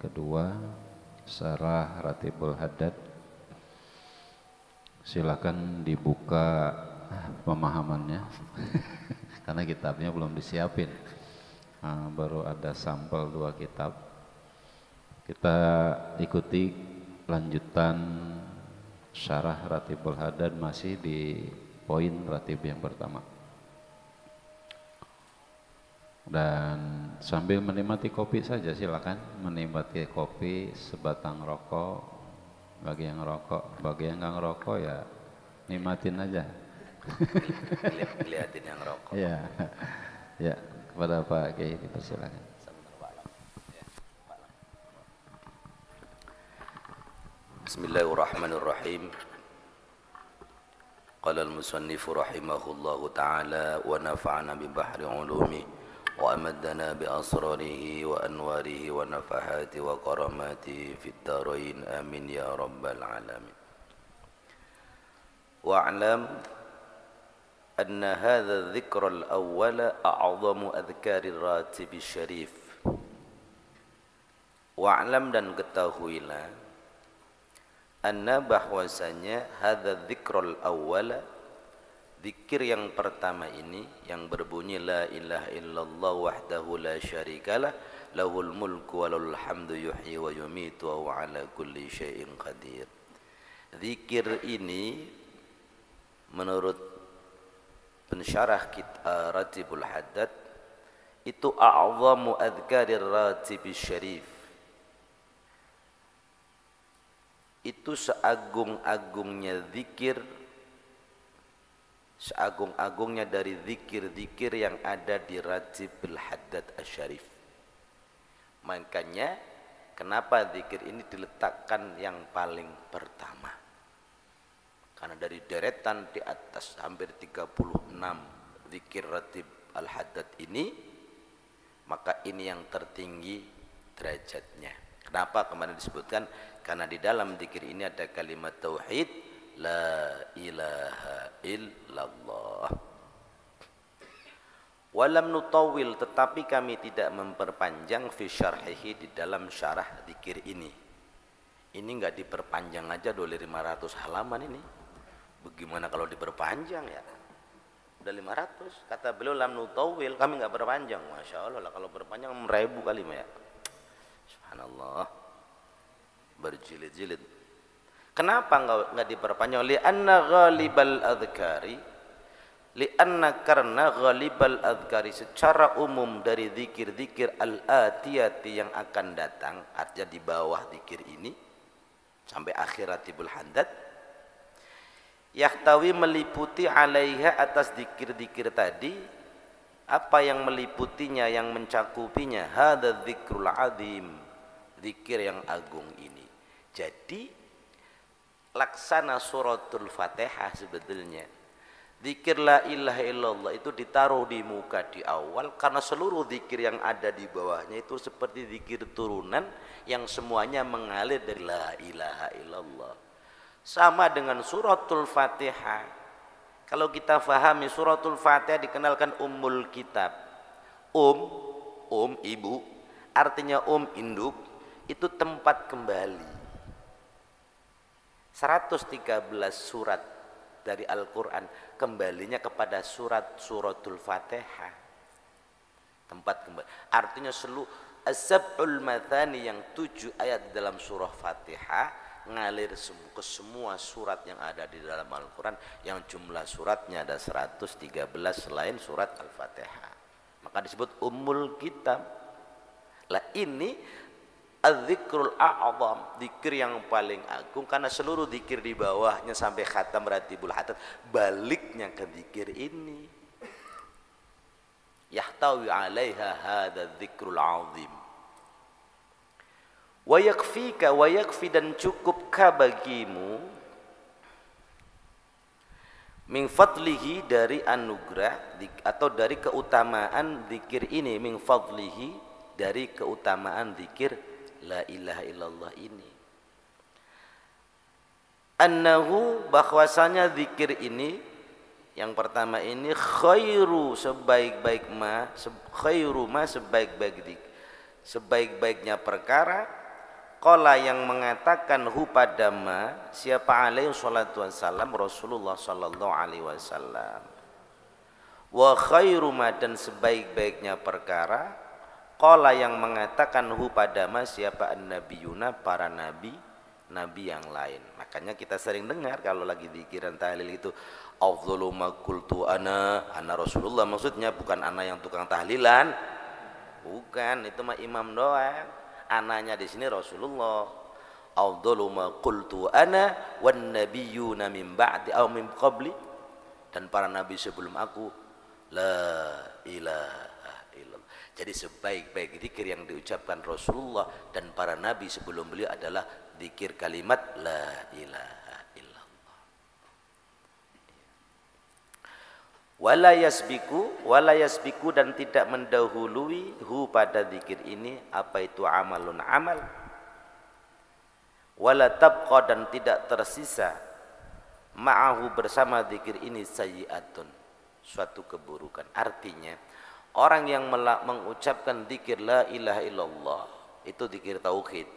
kedua, Syarah Ratibul Haddad. Silakan dibuka pemahamannya karena kitabnya belum disiapin. Baru ada sampel 2 kitab. Kita ikuti lanjutan Syarah Ratibul Haddad masih di poin ratib yang pertama. Dan sambil menikmati kopi saja, silakan menikmati kopi, sebatang rokok. Bagi yang rokok, bagi yang nggak ngerokok ya nikmatin aja. Lihatin yang rokok. Ya, ya, kepada Pak Kiai dipersilakan. Bismillahirrahmanirrahim. Qala al-musannif rahimahullahu ta'ala wa nafa'ana bi bahri ulumi wa amaddana bi asrarihi wa anwarihi wa nafahati wa karamati fid darain amin ya rabbal alamin. Wa'lam anna hadha adh-dhikra al-awwala a'zamu adhkari ar-ratib asy-syarif. Wa'lam, dan ketahuilah, anna bahwasanya hadza dzikrul awwala, zikir yang pertama ini yang berbunyi la ilaha illallah wahdahu la syarikalah lahul mulku wa lahul hamdu yuhyi wa yumitu wa huwa ala kulli syai'in qadir. Zikir ini menurut pensyarah kitab Ratibul Haddad itu a'zamu adhkarir ratib syarif, itu seagung-agungnya zikir, seagung-agungnya dari zikir-zikir yang ada di Ratibul Haddad Asy-Syarif. Makanya kenapa zikir ini diletakkan yang paling pertama? Karena dari deretan di atas hampir 36 zikir Ratib Al-Haddad ini, maka ini yang tertinggi derajatnya. Kenapa kemarin disebutkan? Karena di dalam zikir ini ada kalimat tauhid, la ilaha illallah. Walam nutawil, tetapi kami tidak memperpanjang fi syarhihi, di dalam syarah zikir ini. Ini enggak diperpanjang aja oleh 500 halaman ini. Bagaimana kalau diperpanjang ya? Udah 500, kata beliau lam nutawil, kami enggak perpanjang. Masya Allah lah, kalau perpanjang 1000 kali ya. Subhanallah, berjilid-jilid. Kenapa enggak diperpanjang? Li'anna ghalibal adhkari, karena ghalibal adhkari secara umum dari zikir-zikir al-atiyati yang akan datang, artinya di bawah zikir ini sampai akhir Ratibul Haddad, yahtawi meliputi alaiha, atas zikir-zikir tadi, apa yang meliputinya, yang mencakupinya, hadza dzikrul azim, zikir yang agung ini. Jadi laksana suratul Fatihah sebetulnya. Zikir la ilaha illallah itu ditaruh di muka di awal, karena seluruh zikir yang ada di bawahnya itu seperti zikir turunan yang semuanya mengalir dari la ilaha illallah. Sama dengan suratul Fatihah. Kalau kita fahami suratul Fatihah dikenalkan ummul kitab. Ibu, artinya induk, itu tempat kembali. 113 surat dari Al-Quran kembalinya kepada suratul Fatihah, tempat kembali. Artinya seluruh as-sab'ul mathani, yang 7 ayat dalam surah Fatihah, ngalir ke semua surat yang ada di dalam Al-Quran, yang jumlah suratnya ada 113 selain surat Al-Fatihah. Maka disebut ummul kitab. Lah ini az-zikrul a'zam, zikir yang paling agung, karena seluruh zikir di bawahnya sampai khatam Ratibul Haddad baliknya ke zikir ini. Yahtawi 'alaiha hadza dzikrul 'azim. Wa yakfika, wa yakfi, dan cukupkah bagimu, min fadlihi, dari anugerah atau dari keutamaan zikir ini, min fadlihi, dari keutamaan zikir la ilaha illallah ini, annahu, bahwasanya zikir ini yang pertama ini khairu, sebaik-baik ma, sebaik-baiknya perkara, qala yang mengatakan hu padama siapa alaihi salatu wassalam Rasulullah sallallahu alaihi wasallam. Wa khairu ma dan sebaik-baiknya perkara qala yang mengatakan hu padama siapa annabiyuna para nabi yang lain. Makanya kita sering dengar kalau lagi zikiran tahlil itu afdhalu ma qultu ana Rasulullah, maksudnya bukan ana yang tukang tahlilan, bukan, itu mah imam doang. Ananya di sini Rasulullah. Afdhalu ma qultu ana wan nabiyyuna min ba'di aw min qabli, dan para nabi sebelum aku la ilaha illallah. Jadi sebaik-baik zikir yang diucapkan Rasulullah dan para nabi sebelum beliau adalah zikir kalimat la ilaha illallah. Wala yasbiku dan tidak mendahului hu pada zikir ini apa itu amalun amal. Wala tabqa dan tidak tersisa ma'ahu bersama zikir ini sayyi'atun suatu keburukan. Artinya orang yang mengucapkan zikir la ilaha illallah itu zikir tauhid.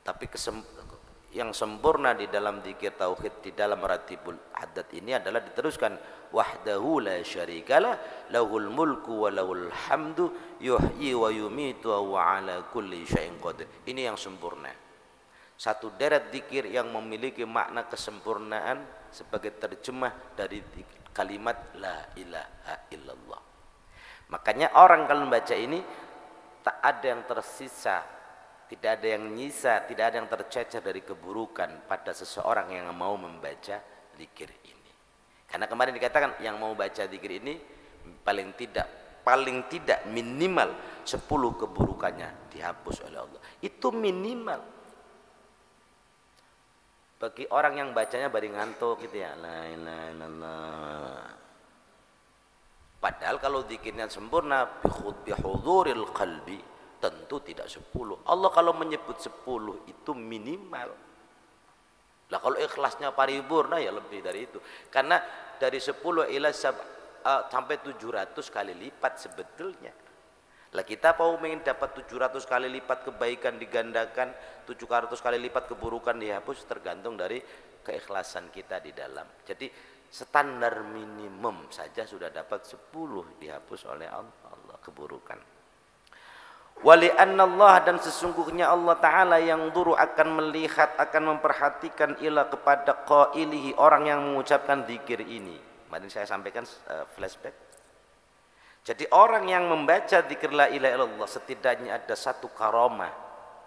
Tapi yang sempurna di dalam zikir tauhid di dalam ratibul haddad ini adalah diteruskan wahdahu la syarikalah lahul mulku wa lahul hamdu yuhyi wa yumitu wa ala kulli syai'in qadir. Ini yang sempurna. Satu deret zikir yang memiliki makna kesempurnaan sebagai terjemah dari kalimat la ilaha illallah. Makanya orang kalau membaca ini tak ada yang tersisa, tidak ada yang nyisa, tidak ada yang tercecer dari keburukan pada seseorang yang mau membaca zikir ini. Karena kemarin dikatakan yang mau baca zikir ini paling tidak minimal 10 keburukannya dihapus oleh Allah. Itu minimal. Bagi orang yang bacanya baru ngantuk gitu ya, la ilaha illallah. Padahal kalau zikirnya sempurna bihuduril qalbi tentu tidak 10. Allah kalau menyebut 10 itu minimal. Lah kalau ikhlasnya paripurna ya lebih dari itu. Karena dari 10 ila sampai 700 kali lipat sebetulnya. Lah kita mau ingin dapat 700 kali lipat kebaikan digandakan, 700 kali lipat keburukan dihapus, tergantung dari keikhlasan kita di dalam. Jadi standar minimum saja sudah dapat 10 dihapus oleh Allah keburukan. Wali Allah dan sesungguhnya Allah Ta'ala yang duru akan melihat, akan memperhatikan ila kepada qailihi orang yang mengucapkan zikir ini. Kemarin saya sampaikan flashback. Jadi orang yang membaca zikir la ilaha illallah setidaknya ada satu karomah.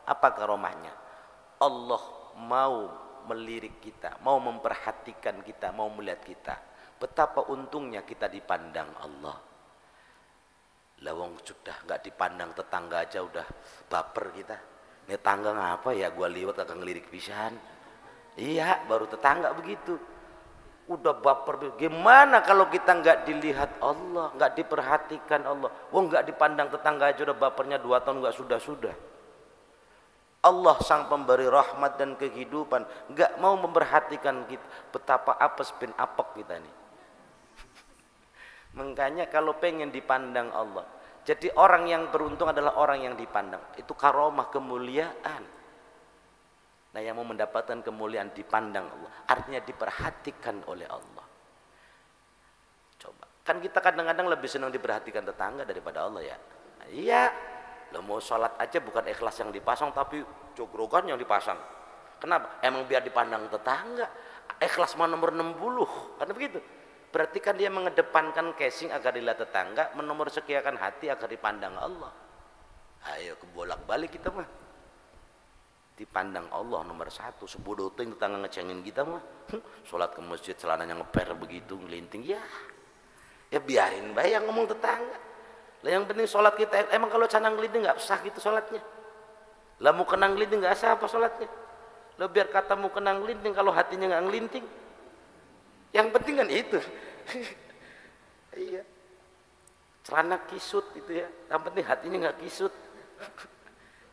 Apa karomahnya? Allah mau melirik kita, mau memperhatikan kita, mau melihat kita. Betapa untungnya kita dipandang Allah. Lawang sudah nggak dipandang tetangga aja udah baper kita. Ini tangga ngapa ya gua liwat agak ngelirik pisan. Iya, baru tetangga begitu. Udah baper. Gimana kalau kita nggak dilihat Allah, nggak diperhatikan Allah? Wong nggak dipandang tetangga aja udah bapernya 2 tahun nggak sudah. Allah sang pemberi rahmat dan kehidupan nggak mau memperhatikan kita. Betapa apes bin apek kita nih. Makanya kalau pengen dipandang Allah, jadi orang yang beruntung adalah orang yang dipandang. Itu karomah, kemuliaan. Nah yang mau mendapatkan kemuliaan dipandang Allah, artinya diperhatikan oleh Allah. Coba, kan kita kadang-kadang lebih senang diperhatikan tetangga daripada Allah ya. Nah, iya, lo mau sholat aja bukan ikhlas yang dipasang tapi jogrogan yang dipasang. Kenapa? Emang biar dipandang tetangga. Ikhlas mah nomor 60, karena begitu. Berarti kan dia mengedepankan casing agar dilihat tetangga, menomor sekiakan hati agar dipandang Allah. Ayo kebolak-balik kita mah. Dipandang Allah nomor 1. Sebodoh ting tetangga ngecengin kita mah. Sholat ke masjid celananya ngeper begitu ngelinting ya. Ya biarin bae yang ngomong tetangga. Lah yang penting sholat kita emang kalau canang ngelinting nggak sah gitu sholatnya. Lah mau kena ngelinting nggak sah apa sholatnya. Lah biar kata mau kena ngelinting kalau hatinya nggak ngelinting. Yang penting kan itu. Iya. Celana kisut itu ya. Yang penting hatinya nggak kisut.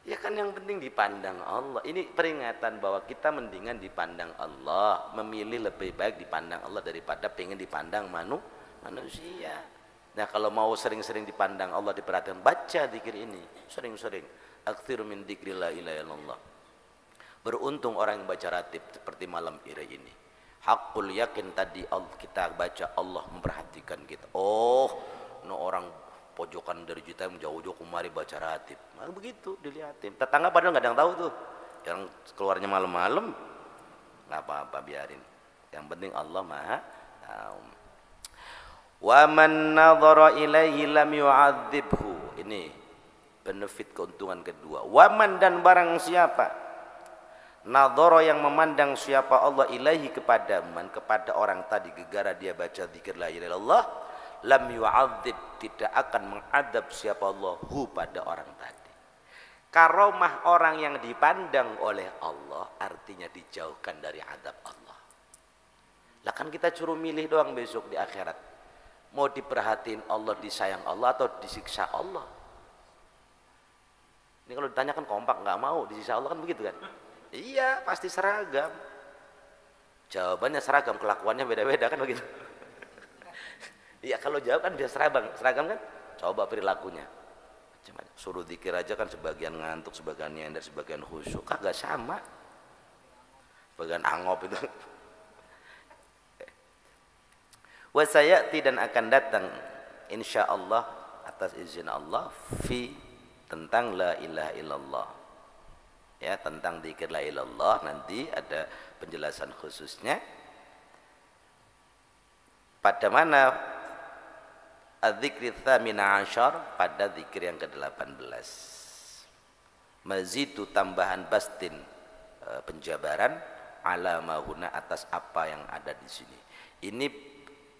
Ya kan yang penting dipandang Allah. Ini peringatan bahwa kita mendingan dipandang Allah, memilih lebih baik dipandang Allah daripada pengen dipandang manusia. Nah kalau mau sering-sering dipandang Allah, diperhatikan, baca zikir ini sering-sering. Aktsir min dzikri la ilaha illallah. Beruntung orang yang baca ratib seperti malam ini. Hakul yakin tadi kita baca Allah memperhatikan kita. Oh, no orang pojokan dari juta yang jauh-jauh kemari baca ratib. Nah, begitu dilihatin. Tetangga padahal nggak ada yang tahu tuh. Yang keluarnya malam-malam nggak apa-apa, biarin. Yang penting Allah Maha tahu. Wa man nadhara ilaihi lam yu'adzibhu. Ini benefit keuntungan kedua. Wa man, dan barang siapa nadhara yang memandang siapa Allah ilaihi kepada man, kepada orang tadi gegara dia baca zikir la ilaha illallah, lam yu'adzib, tidak akan mengadab siapa Allah hu pada orang tadi. Karomah orang yang dipandang oleh Allah artinya dijauhkan dari adab Allah. Lah kan kita suruh milih doang besok di akhirat. Mau diperhatiin Allah, disayang Allah atau disiksa Allah. Ini kalau ditanyakan kompak, nggak mau disiksa Allah kan begitu kan? Iya, pasti seragam. Jawabannya seragam, kelakuannya beda-beda kan begitu. Iya, kalau jawab kan bisa seragam kan? Coba perilakunya. Suruh zikir aja kan sebagian ngantuk, sebagian nyender, sebagian khusyuk, kagak sama. Sebagian angop itu. Wasayati, dan akan datang insyaallah atas izin Allah fi tentang la ilaha illallah. Ya, tentang zikir la ilaha illallah nanti ada penjelasan khususnya. Pada mana adzikri tsamina asyar, pada zikir yang ke-18. Mazidu, tambahan bastin, penjabaran ala mahuna, atas apa yang ada di sini. Ini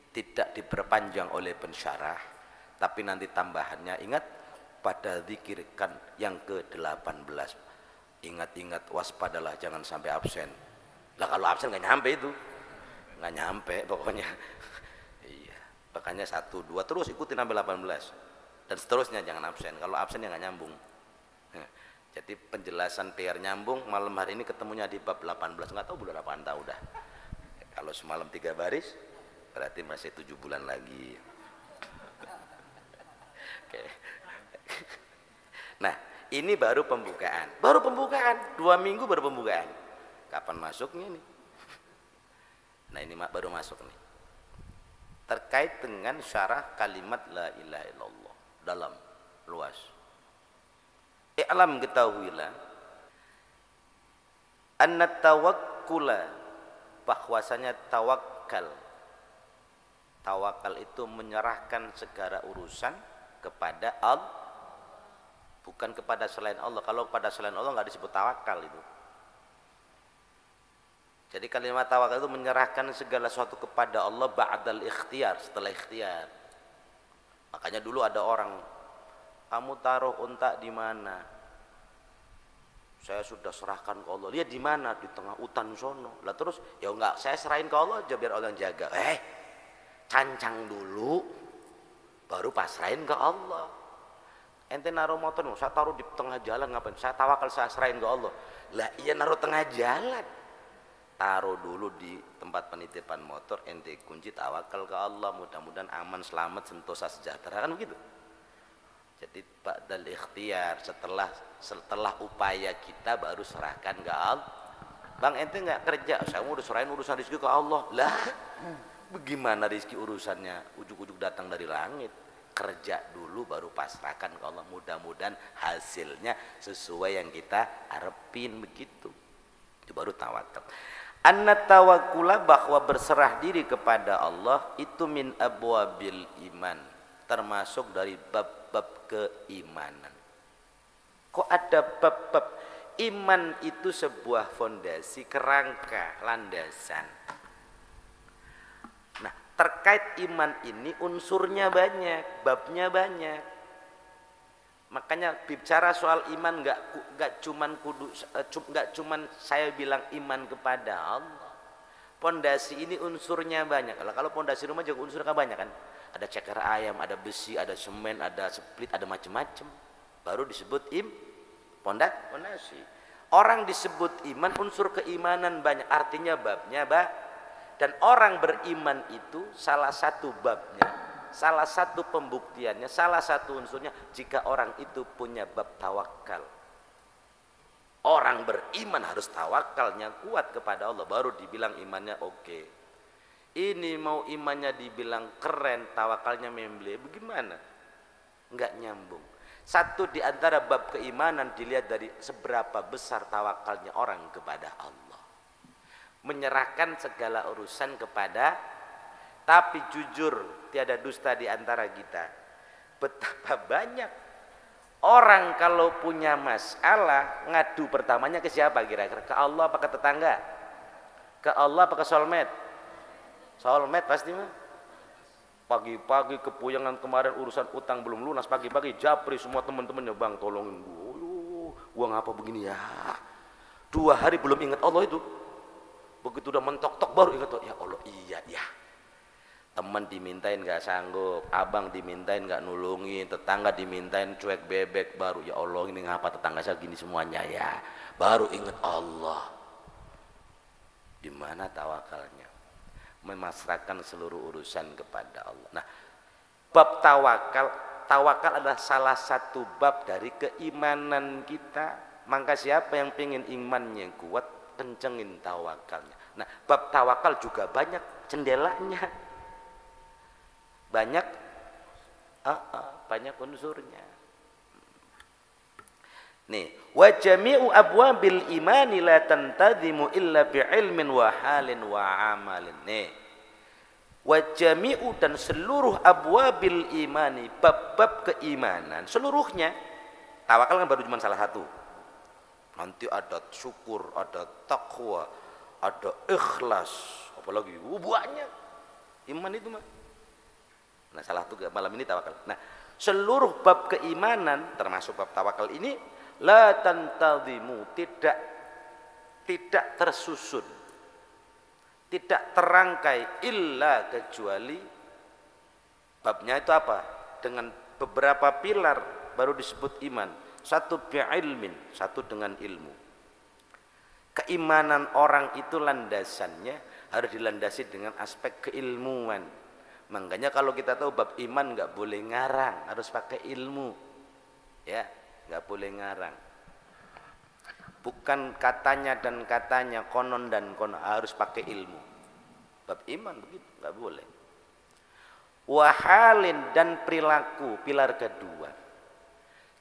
tidak diperpanjang oleh pensyarah, tapi nanti tambahannya ingat pada zikirkan yang ke-18. Ingat-ingat, waspadalah jangan sampai absen. Lah kalau absen nggak nyampe itu, nggak nyampe pokoknya. Iya, makanya 1, 2 terus ikutin sampai 18 dan seterusnya, jangan absen. Kalau absen ya nggak nyambung. Jadi penjelasan PR nyambung, malam hari ini ketemunya di bab 18, nggak tahu bulan apaan, tahu dah. Kalau semalam 3 baris berarti masih 7 bulan lagi. Oke. Nah, ini baru pembukaan. 2 minggu baru pembukaan. Kapan masuknya nih? Nah, ini baru masuk nih. Terkait dengan syarah kalimat la ilaha illallah dalam luas. I'lam, ketahuilah anna tawakkula, bahwasanya tawakal itu menyerahkan segala urusan kepada Allah, bukan kepada selain Allah. Kalau pada selain Allah nggak disebut tawakal itu. Jadi kalimat tawakal itu menyerahkan segala sesuatu kepada Allah ba'dal ikhtiyar, setelah ikhtiar. Makanya dulu ada orang, kamu taruh unta di mana? Saya sudah serahkan ke Allah. Lihat di mana? Di tengah hutan sono. Lah terus, ya enggak, saya serahin ke Allah aja biar Allah yang jaga. Cancang dulu, baru pasrahin ke Allah. Ente naruh motor, saya taruh di tengah jalan ngapain? Saya tawakal, saya serahin ke Allah. Lah iya, naruh tengah jalan. Taruh dulu di tempat penitipan motor, ente kunci, tawakal ke Allah, mudah-mudahan aman, selamat, sentosa, sejahtera, kan begitu. Jadi ba'dal ikhtiar, setelah upaya kita baru serahkan ke Allah. Bang, ente nggak kerja, saya udah serahin urusan rezeki ke Allah. Lah bagaimana rezeki urusannya ujuk-ujuk datang dari langit? Kerja dulu baru pasrahkan ke Allah, mudah-mudahan hasilnya sesuai yang kita harapin, begitu. Itu baru tawakal. Anna tawakkula, bahwa berserah diri kepada Allah itu min abwabil iman, termasuk dari bab-bab keimanan. Kok ada bab-bab? Iman itu sebuah fondasi, kerangka, landasan. Nah, terkait iman ini unsurnya banyak, babnya banyak. Makanya bicara soal iman nggak cuman saya bilang iman kepada Allah. Pondasi ini unsurnya banyak. Kalau pondasi rumah juga unsurnya banyak kan. Ada ceker ayam, ada besi, ada semen, ada split, ada macam-macam. Baru disebut pondasi. Orang disebut iman, unsur keimanan banyak, artinya babnya dan orang beriman itu salah satu babnya, salah satu pembuktiannya, salah satu unsurnya jika orang itu punya bab tawakal. Orang beriman harus tawakalnya kuat kepada Allah, baru dibilang imannya oke. Ini mau imannya dibilang keren, tawakalnya membeli, bagaimana? Enggak nyambung. Satu di antara bab keimanan dilihat dari seberapa besar tawakalnya orang kepada Allah. Menyerahkan segala urusan kepada, tapi jujur tiada dusta di antara kita. Betapa banyak orang kalau punya masalah ngadu pertamanya ke siapa kira-kira? Ke Allah apa ke tetangga? Ke Allah apa ke soulmate? Soulmate pasti mah. Pagi-pagi kepuyangan kemarin urusan utang belum lunas, pagi-pagi japri semua teman-temannya, bang tolongin gua ngapa begini ya. 2 hari belum ingat Allah itu. Begitu udah mentok-tok baru ingat, ya Allah iya ya. Teman dimintain nggak sanggup, abang dimintain nggak nulungin, tetangga dimintain cuek bebek, baru ya Allah ini ngapa tetangga saya gini semuanya ya, baru ingat Allah. Di mana tawakalnya? Memasrahkan seluruh urusan kepada Allah. Nah, bab tawakal adalah salah satu bab dari keimanan kita. Maka siapa yang pengen imannya kuat, kencengin tawakalnya. Nah, bab tawakal juga banyak jendelanya. Banyak unsurnya. Nih, wa jami'u abwabil imani la tantazimu illa bi'ilmin wa halin wa amalin. Nih, wa jami'u dan seluruh abwabil imani, bab-bab keimanan seluruhnya. Tawakal kan baru cuma salah satu. Nanti ada syukur, ada taqwa, ada ikhlas, apalagi banyak iman itu mah. Nah, salah satu malam ini tawakal. Nah, seluruh bab keimanan termasuk bab tawakal ini la tantazimu, tidak tersusun, tidak terangkai illa kecuali babnya itu apa? Dengan beberapa pilar baru disebut iman. Satu bi'ilmin, satu dengan ilmu. Keimanan orang itu landasannya harus dilandasi dengan aspek keilmuan. Makanya kalau kita tahu bab iman nggak boleh ngarang, harus pakai ilmu, ya, nggak boleh ngarang. Bukan katanya dan katanya, konon dan konon, harus pakai ilmu. Bab iman begitu, nggak boleh. Wahalin dan perilaku, pilar kedua.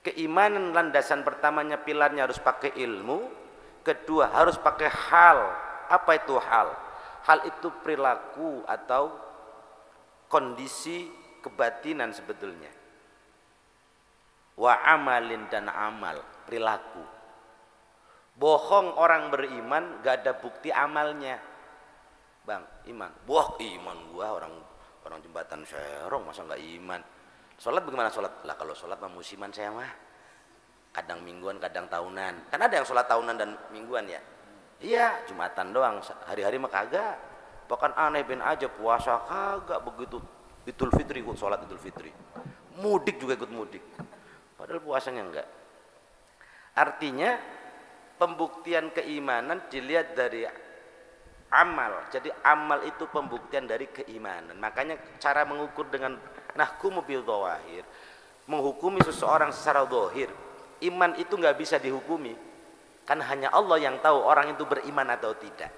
Keimanan landasan pertamanya pilarnya harus pakai ilmu, kedua harus pakai hal. Apa itu hal? Hal itu perilaku atau kondisi kebatinan sebetulnya. Wa amalin dan amal, perilaku. Bohong orang beriman gak ada bukti amalnya. Bang, iman. Wah, iman gua orang jembatan Serong masa nggak iman. Sholat bagaimana sholat? Lah kalau sholat mah musiman saya mah. Kadang mingguan, kadang tahunan. Kan ada yang sholat tahunan dan mingguan ya. Iya, Jumatan doang. Hari-hari mah kagak. Bahkan aneh bin aja puasa kagak begitu. Idul Fitri ikut sholat Idul Fitri. Mudik juga ikut mudik. Padahal puasanya enggak. Artinya pembuktian keimanan dilihat dari amal. Jadi amal itu pembuktian dari keimanan. Makanya cara mengukur dengan nahkumu bil dhawahir, menghukumi seseorang secara zahir. Iman itu enggak bisa dihukumi. Kan hanya Allah yang tahu orang itu beriman atau tidak.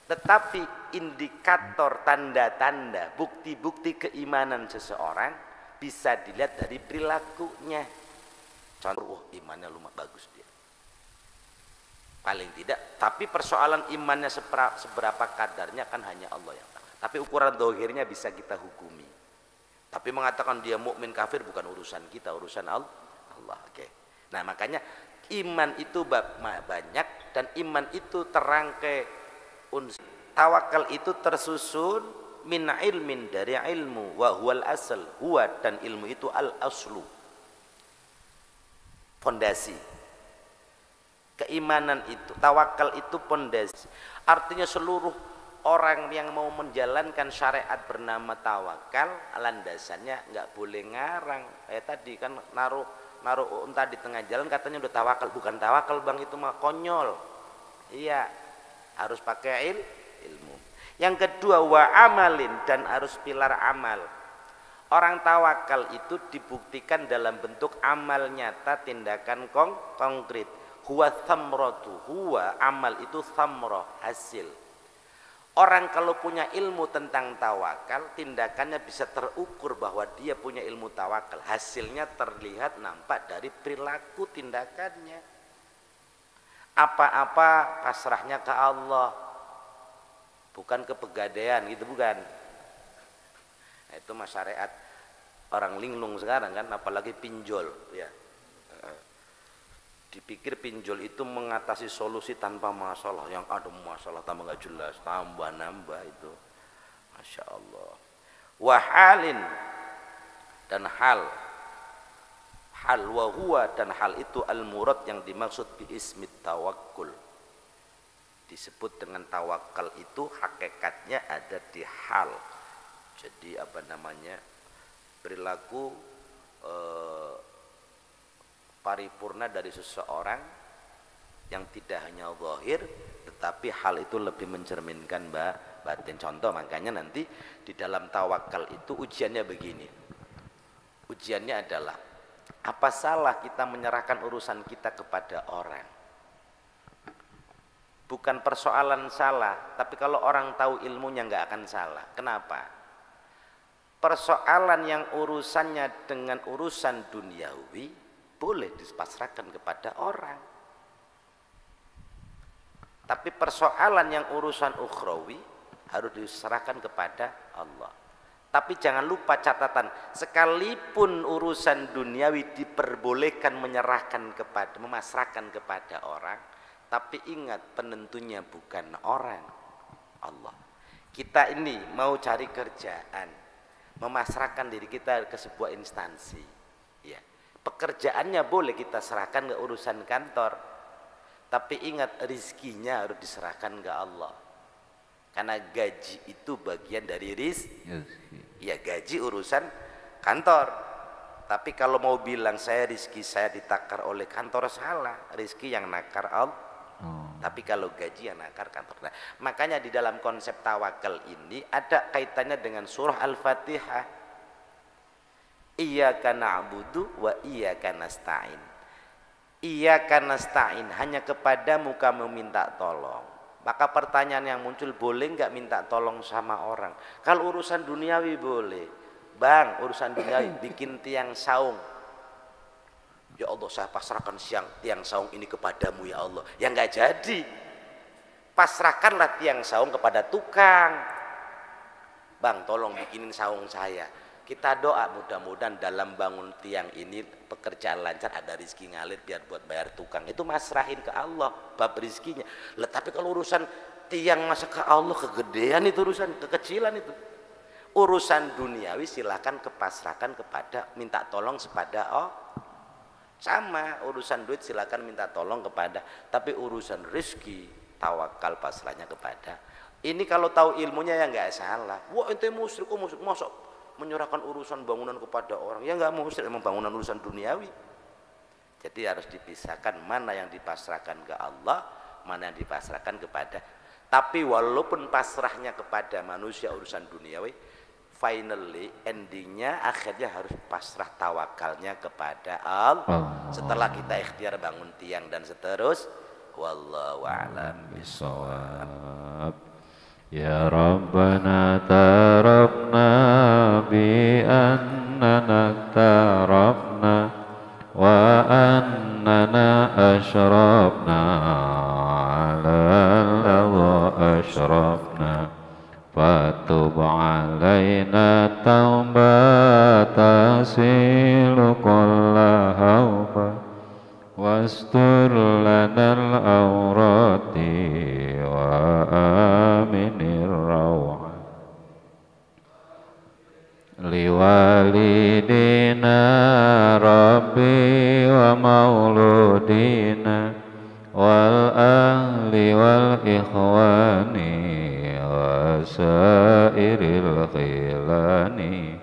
Tetapi indikator, tanda-tanda, bukti-bukti keimanan seseorang bisa dilihat dari perilakunya. Contoh, imannya lumayan bagus dia. Paling tidak, tapi persoalan imannya seberapa kadarnya kan hanya Allah yang tahu. Tapi ukuran dohirnya bisa kita hukumi. Tapi mengatakan dia mukmin kafir bukan urusan kita, urusan Allah. Oke. Nah makanya iman itu banyak dan iman itu terangkai. Tawakal itu tersusun min ilmin, dari ilmu, wa huwal asal, huwa dan ilmu itu al aslu, fondasi. Keimanan itu, tawakal itu pondasi. Artinya seluruh orang yang mau menjalankan syariat bernama tawakal, landasannya nggak boleh ngarang. Kayak tadi kan naruh unta di tengah jalan katanya udah tawakal, bukan tawakal bang, itu mah konyol. Iya, harus pakai ilmu. Yang kedua wa amalin, dan harus pilar amal. Orang tawakal itu dibuktikan dalam bentuk amal nyata, tindakan konkret. Huwa thamratu, huwa amal itu thamrah, hasil. Orang kalau punya ilmu tentang tawakal, tindakannya bisa terukur bahwa dia punya ilmu tawakal. Hasilnya terlihat nampak dari perilaku tindakannya. Apa-apa pasrahnya ke Allah, bukan ke pegadaian gitu, bukan. Nah, itu masyarakat orang linglung sekarang kan, apalagi pinjol ya. Dipikir pinjol itu mengatasi solusi tanpa masalah, yang ada masalah tambah nggak jelas, tambah nambah itu, masya Allah. Wahalin, dan hal wa huwa, dan hal itu al murad yang dimaksud bi ismit tawakkul, disebut dengan tawakal itu hakikatnya ada di hal. Jadi apa namanya, perilaku paripurna dari seseorang yang tidak hanya zahir tetapi hal itu lebih mencerminkan batin. Contoh, makanya nanti di dalam tawakal itu ujiannya begini. Ujiannya adalah, apa salah kita menyerahkan urusan kita kepada orang? Bukan persoalan salah, tapi kalau orang tahu ilmunya nggak akan salah. Kenapa? Persoalan yang urusannya dengan urusan duniawi boleh dipasrahkan kepada orang, tapi persoalan yang urusan ukhrawi harus diserahkan kepada Allah. Tapi jangan lupa catatan, sekalipun urusan duniawi diperbolehkan memasrahkan kepada orang, tapi ingat penentunya bukan orang, Allah. Kita ini mau cari kerjaan, memasrahkan diri kita ke sebuah instansi, ya. Pekerjaannya boleh kita serahkan ke urusan kantor, tapi ingat rizkinya harus diserahkan ke Allah, karena gaji itu bagian dari ya gaji urusan kantor. Tapi kalau mau bilang saya rizki saya ditakar oleh kantor, salah. Rizki yang nakar Allah. Tapi kalau gaji yang nakar kantor. Nah, makanya di dalam konsep tawakal ini ada kaitannya dengan surah Al-Fatihah. Iyyaka na'budu wa iyyaka nasta'in. Iyyaka nasta'in, hanya kepadamu kami minta tolong. Maka pertanyaan yang muncul, boleh nggak minta tolong sama orang? Kalau urusan duniawi boleh. Bang, urusan duniawi, bikin tiang saung. Ya Allah, saya pasrahkan tiang saung ini kepadamu ya Allah. Ya nggak jadi. Pasrahkanlah tiang saung kepada tukang. Bang, tolong bikinin saung saya. Kita doa mudah-mudahan dalam bangun tiang ini pekerjaan lancar, ada rizki ngalir biar buat bayar tukang. Itu masrahin ke Allah bab rizkinya. Lah, tapi kalau urusan tiang masa ke Allah, kegedean itu urusan, kekecilan itu. Urusan duniawi silahkan kepasrahkan kepada, minta tolong kepada sama. Urusan duit silakan minta tolong kepada, tapi urusan rizki tawakal pasrahnya kepada. Ini kalau tahu ilmunya ya nggak salah. Wah, ente musyrik, masuk menyerahkan urusan bangunan kepada orang. Ya nggak musyrik, memang bangunan urusan duniawi. Jadi harus dipisahkan mana yang dipasrahkan ke Allah, mana yang dipasrahkan kepada. Tapi walaupun pasrahnya kepada manusia urusan duniawi, finally endingnya akhirnya harus pasrah tawakalnya kepada Allah. Setelah kita ikhtiar bangun tiang dan seterusnya. Wallahu a'lam bishawab. Ya Rabbana tarafna bi annana tarafna wa annana ashrafna ala Allah ashrafna fatub alaina taubata silu kulla hawfa wastur lanal awrati wa aminir rawha liwalidina rabbi wa mauludina wal ahli wal ikhwani wa sairil khilani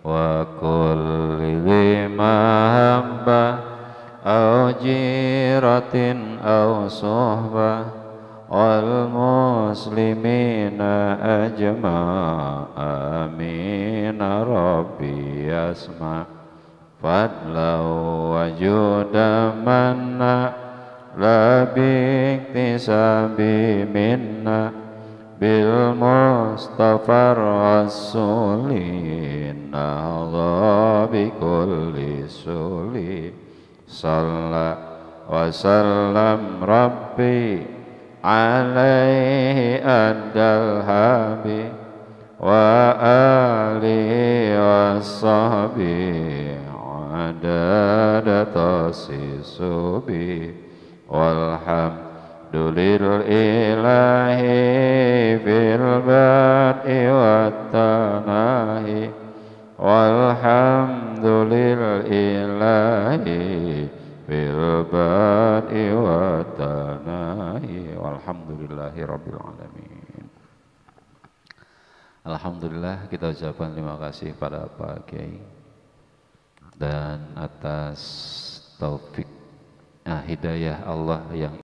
wa kulli mahabbah au jiratin au suhbah wal muslimina ajma amin rabbi asma fadlau wa judamanna لا باكتساب منا بالمصطفى الرسول نهضى بكل سول صلى وسلم ربي عليه أدى الهابي وآله وصحبه عدد تصيصبي والحمد لله في البدء والتناهي والحمد لله في البدء والتناهي والحمد لله رب العالمين. Alhamdulillah, kita ucapkan terima kasih pada Pak Kiai dan atas taufik hidayah Allah yang